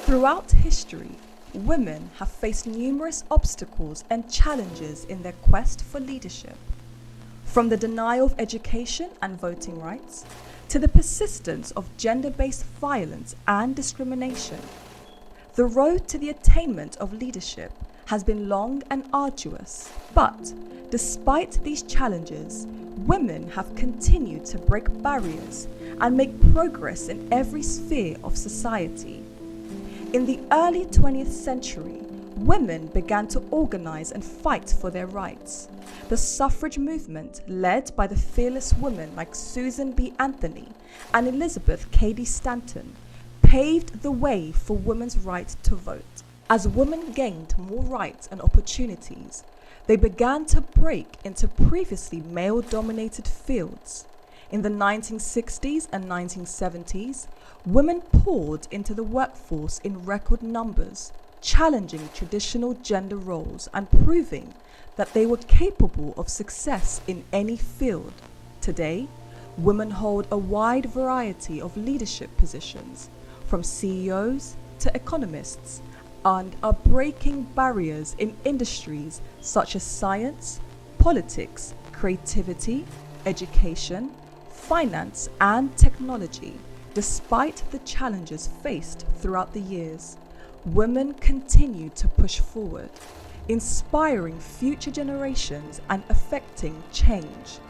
Throughout history, women have faced numerous obstacles and challenges in their quest for leadership. From the denial of education and voting rights, to the persistence of gender-based violence and discrimination. The road to the attainment of leadership has been long and arduous, but despite these challenges, women have continued to break barriers and make progress in every sphere of society. In the early 20th century, women began to organize and fight for their rights. The suffrage movement, led by the fearless women like Susan B. Anthony and Elizabeth Cady Stanton, paved the way for women's right to vote. As women gained more rights and opportunities, they began to break into previously male-dominated fields. In the 1960s and 1970s, women poured into the workforce in record numbers, challenging traditional gender roles and proving that they were capable of success in any field. Today, women hold a wide variety of leadership positions, from CEOs to economists, and are breaking barriers in industries such as science, politics, creativity, education, finance, and technology. Despite the challenges faced throughout the years, women continue to push forward, inspiring future generations and affecting change.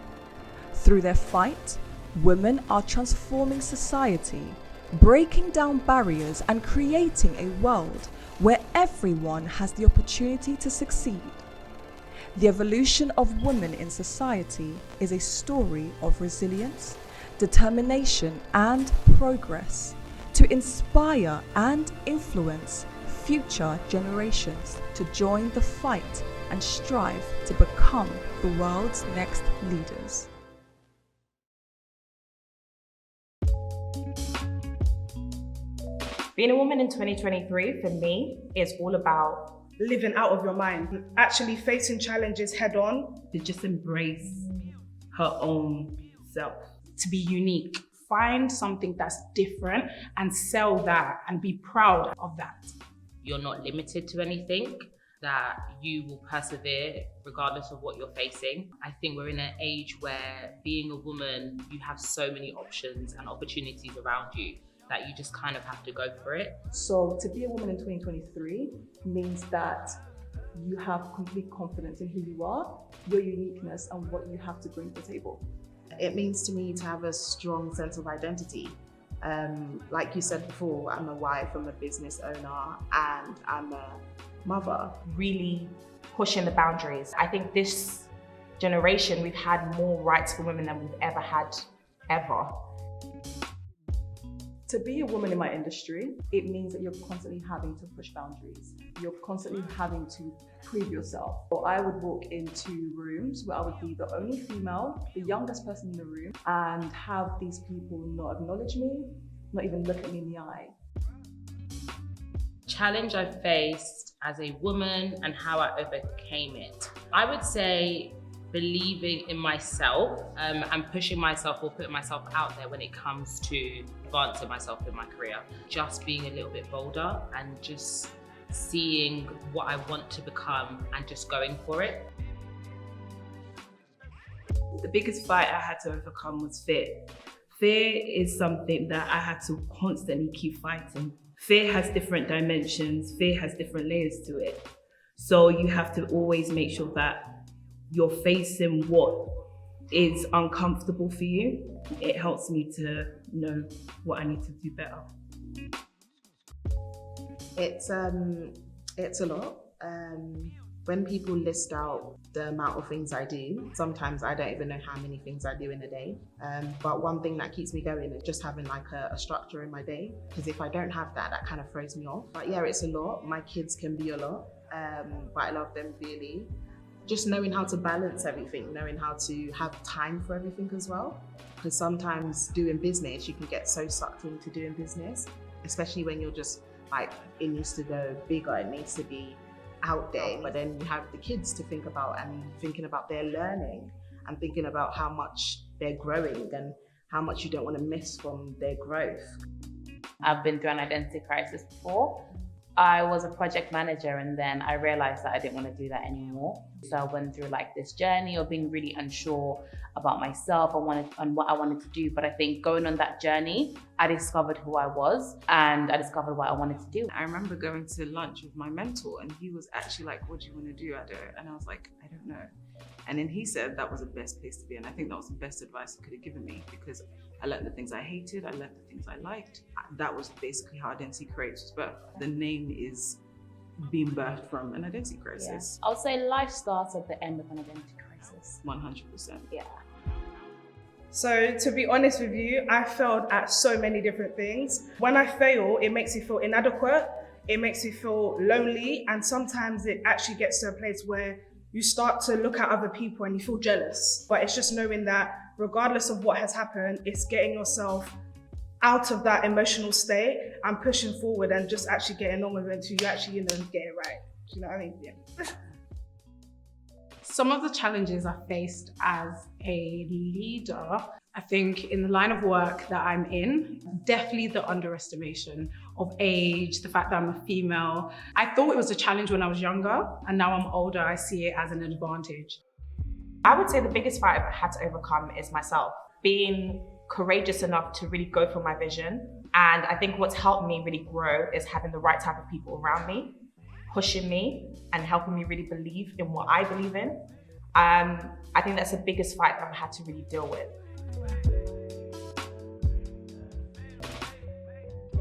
Through their fight, women are transforming society, breaking down barriers and creating a world where everyone has the opportunity to succeed. The evolution of women in society is a story of resilience, determination, and progress to inspire and influence future generations to join the fight and strive to become the world's next leaders. Being a woman in 2023 for me is all about living out of your mind, actually facing challenges head on. To just embrace her own self. to be unique. Find something that's different and sell that and be proud of that. You're not limited to anything, that you will persevere regardless of what you're facing. I think we're in an age where being a woman, you have so many options and opportunities around you that you just kind of have to go for it. So to be a woman in 2023 means that you have complete confidence in who you are, your uniqueness, and what you have to bring to the table. It means to me to have a strong sense of identity. Like you said before, I'm a wife, I'm a business owner, and I'm a mother. Really pushing the boundaries. I think this generation, we've had more rights for women than we've ever had, ever. To be a woman in my industry, it means that you're constantly having to push boundaries. You're constantly having to prove yourself. Or I would walk into rooms where I would be the only female, the youngest person in the room, and have these people not acknowledge me, not even look at me in the eye. Challenge I faced as a woman and how I overcame it. I would say believing in myself and pushing myself or putting myself out there when it comes to advancing myself in my career. Just being a little bit bolder and just seeing what I want to become and just going for it. The biggest fight I had to overcome was fear. Fear is something that I had to constantly keep fighting. Fear has different dimensions, fear has different layers to it. So you have to always make sure that you're facing what is uncomfortable for you. It helps me to know what I need to do better. It's a lot. When people list out the amount of things I do, sometimes I don't even know how many things I do in a day. But one thing that keeps me going is just having like a structure in my day. Because if I don't have that, that kind of throws me off. But yeah, it's a lot. My kids can be a lot, but I love them dearly. Just knowing how to balance everything, knowing how to have time for everything as well. Because sometimes doing business, you can get so sucked into doing business, especially when you're just like, it needs to go bigger, it needs to be out there. But then you have the kids to think about and thinking about their learning and thinking about how much they're growing and how much you don't want to miss from their growth. I've been through an identity crisis before. I was a project manager and then I realized that I didn't want to do that anymore. So I went through like this journey of being really unsure about myself and what I wanted to do. But I think going on that journey, I discovered who I was and I discovered what I wanted to do. I remember going to lunch with my mentor and he was actually like, what do you want to do, Ado? And I was like, I don't know. And then he said that was the best place to be. And I think that was the best advice he could have given me because I learned the things I hated, I learned the things I liked. That was basically how Identity Creates was birthed. The name is being birthed from an identity crisis. I would say life starts at the end of an identity crisis. 100%. Yeah. So to be honest with you, I failed at so many different things. When I fail, it makes me feel inadequate, it makes me feel lonely, and sometimes it actually gets to a place where you start to look at other people and you feel jealous. But it's just knowing that regardless of what has happened, it's getting yourself out of that emotional state and pushing forward and just actually getting on with it until you actually, get it right. Do you know what I mean? Yeah. Some of the challenges I faced as a leader, I think in the line of work that I'm in, definitely the underestimation of age, the fact that I'm a female. I thought it was a challenge when I was younger, and now I'm older, I see it as an advantage. I would say the biggest fight I've had to overcome is myself. Being courageous enough to really go for my vision. And I think what's helped me really grow is having the right type of people around me, pushing me and helping me really believe in what I believe in. I think that's the biggest fight I've had to really deal with.